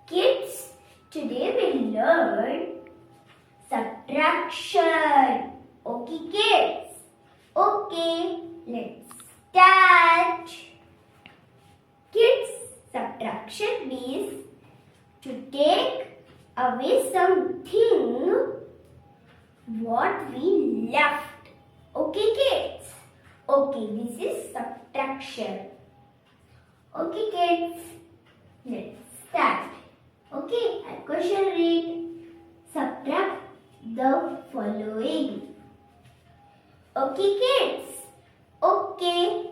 Kids, today we'll learn subtraction. Okay, kids? Okay, let's start. Kids, subtraction means to take away something what we left. Okay, kids? Okay, this is subtraction. Okay, kids? Let's start. Okay, a question read. Subtract the following. Okay, kids? Okay.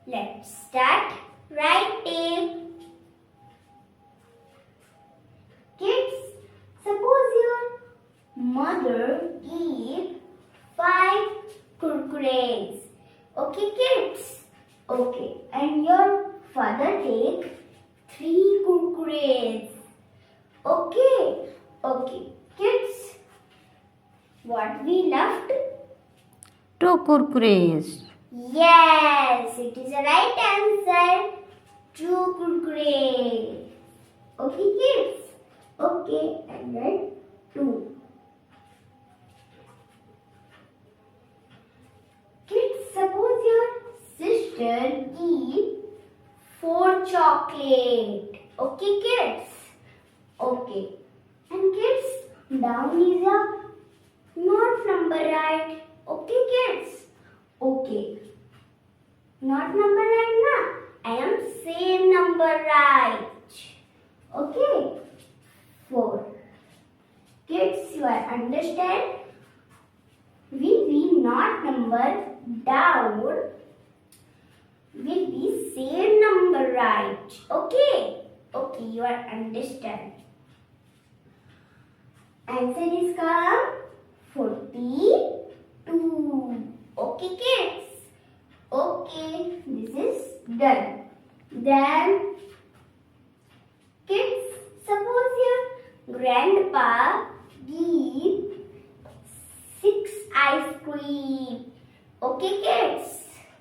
Let's start writing. Kids, suppose your mother gave 5 kurkures. Okay, kids? Okay. And your father take 3 kurkures. Okay. Okay. Kids, what we left? 2 kurkures. Yes, it is the right answer. 2 kurkures. Okay, kids? Okay, and then 2. Kids, suppose your sister gave 4 chocolate. Okay, kids? Okay. And kids, down is a not number right. Okay, kids? Okay. Not number right na? I am same number right. Okay. 4. Kids, you are understand? Will be not number down will be same number right. Okay. Okay, you are understand. Answer is come 42. Okay, kids? Okay, this is done. Then, kids, suppose your grandpa give 6 ice cream. Okay, kids?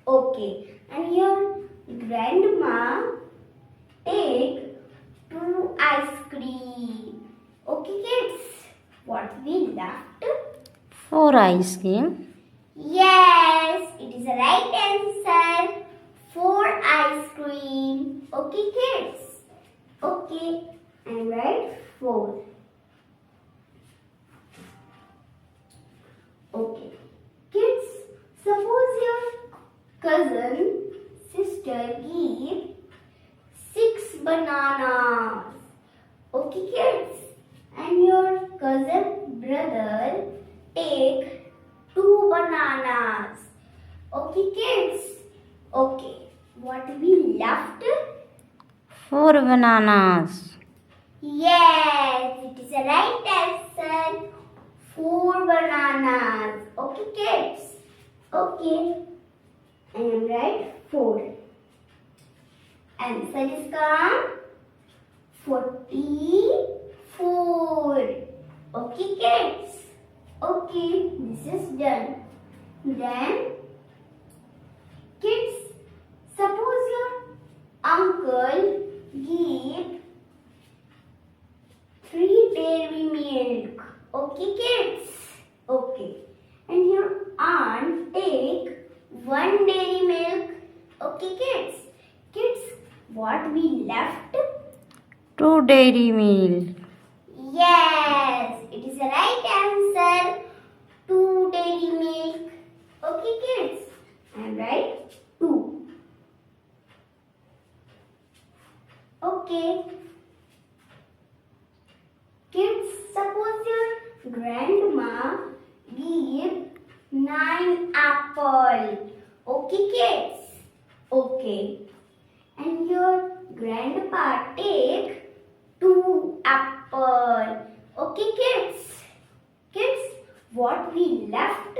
Okay. And your grandma take 2 ice cream. Okay, kids? What we left? 4 ice cream. Yes, it is the right answer. 4 ice cream. Okay, kids? Okay, and write 4. Okay. Kids, suppose your cousin, sister give 6 bananas. Okay, kids? And your cousin, brother take 2 bananas. Okay, kids? Okay. What we left? 4 bananas. Yes, it is the right answer. 4 bananas. Okay, kids? Okay. I am right 4. Answer is come 44. Okay, kids? Okay, this is done. Then, kids, suppose your uncle give 3 dairy milk. Okay, kids? Okay. And your aunt take 1 dairy milk. Okay, kids? Kids, what we left? 2 dairy milk. Yes, it is the right answer. 2 dairy milk. Okay, kids? And write 2. Okay. Kids, suppose your grandma give 9 apple. Okay, kids? Okay. And your grandpa take 2 apple. Okay, kids? Kids, what we left?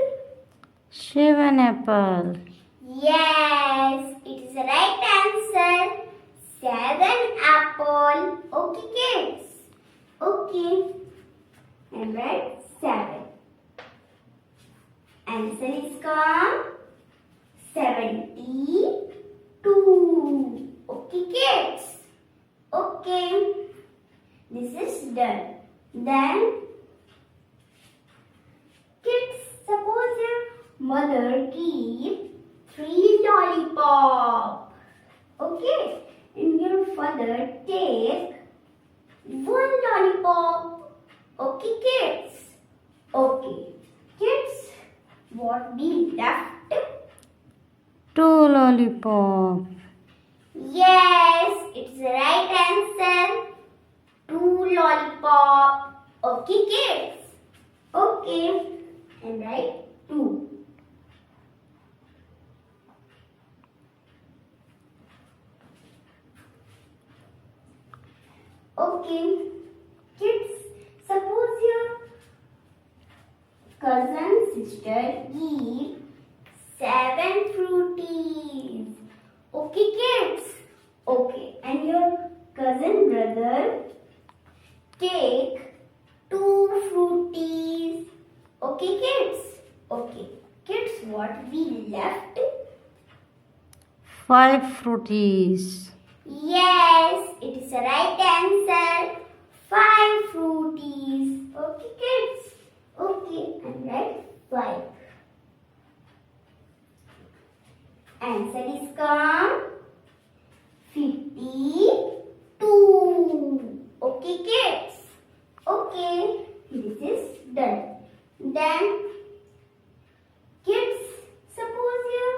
7 apple. Yes, it is the right answer. 7 apple. Okay, kids? Okay. And write 7. Answer is come 72. Okay, kids? Okay. This is done. Then, kids, suppose your mother keep 3 lollipop. Okay. And your father take 1 lollipop. Okay, kids. Okay. Kids, what be left? 2 lollipop. Yes, it's the right answer. 2 lollipop. Okay, kids. Okay. And write 2. Okay. Kids, suppose your cousin sister give 7 fruities. Okay, kids. Okay. And your cousin brother take 2 fruities. Okay, kids. Okay. Kids, what we left? 5 fruities. Yes, it is the right answer. 5 fruities. Okay, kids. Okay, and write 5. Answer is come 52. Okay, kids. Okay, this is done. Then, kids, suppose your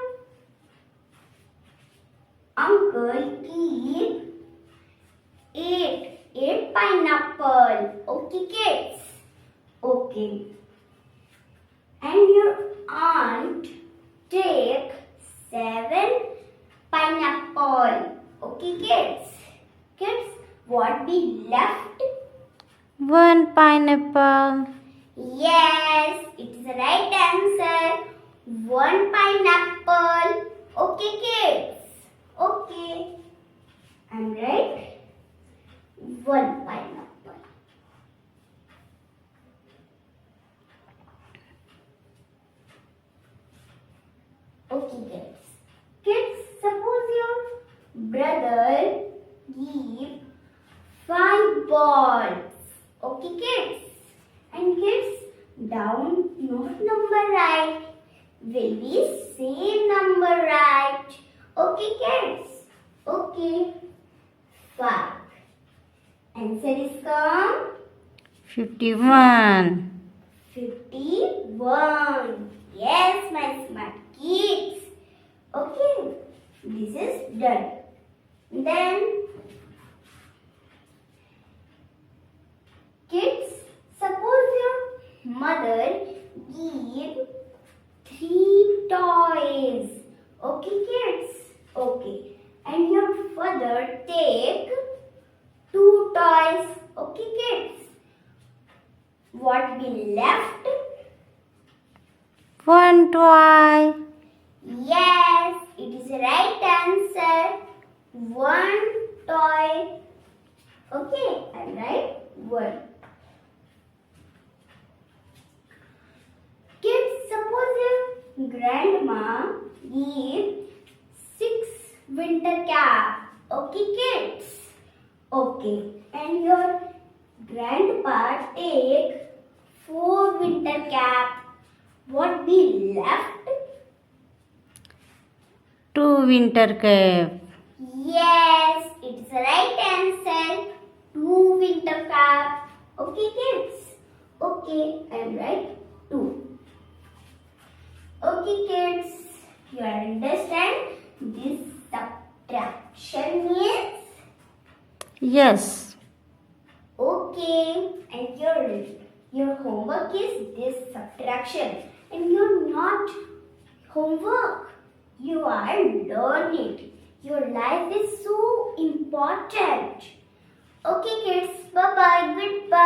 uncle keep 8 pineapple. Okay, kids. Okay. And your aunt take 7 pineapple. Okay, kids. Kids, what be left? 1 pineapple. Yes, it is the right answer. 1 pineapple. Okay, kids. Okay. And write 1 pineapple. Okay, kids. Kids, suppose your brother give 5 balls. Okay, kids. And kids, down not number right will be same number right. Okay, kids. Okay. 5. Answer is come 51. 51. Yes, my smart kids. Okay. This is done. Then, kids, suppose your mother give 3 toys. Okay, kids. Okay. And your father take 2 toys. Okay, kids. What be left? 1 toy. Yes, it is the right answer. 1 toy. Okay, I write 1. Kids, suppose your grandma give 6 winter cap. Okay, kids. Okay, and your grandpa take 4 winter cap. What be left? 2 winter cap. Yes, it's the right answer. 2 winter cap. Okay, kids. Okay, I'll write 2. Okay, kids. You understand this subtraction means? Yes. Okay, and your homework is this subtraction, and you're not homework. You are learning. Your life is so important. Okay, kids. Bye bye. Goodbye.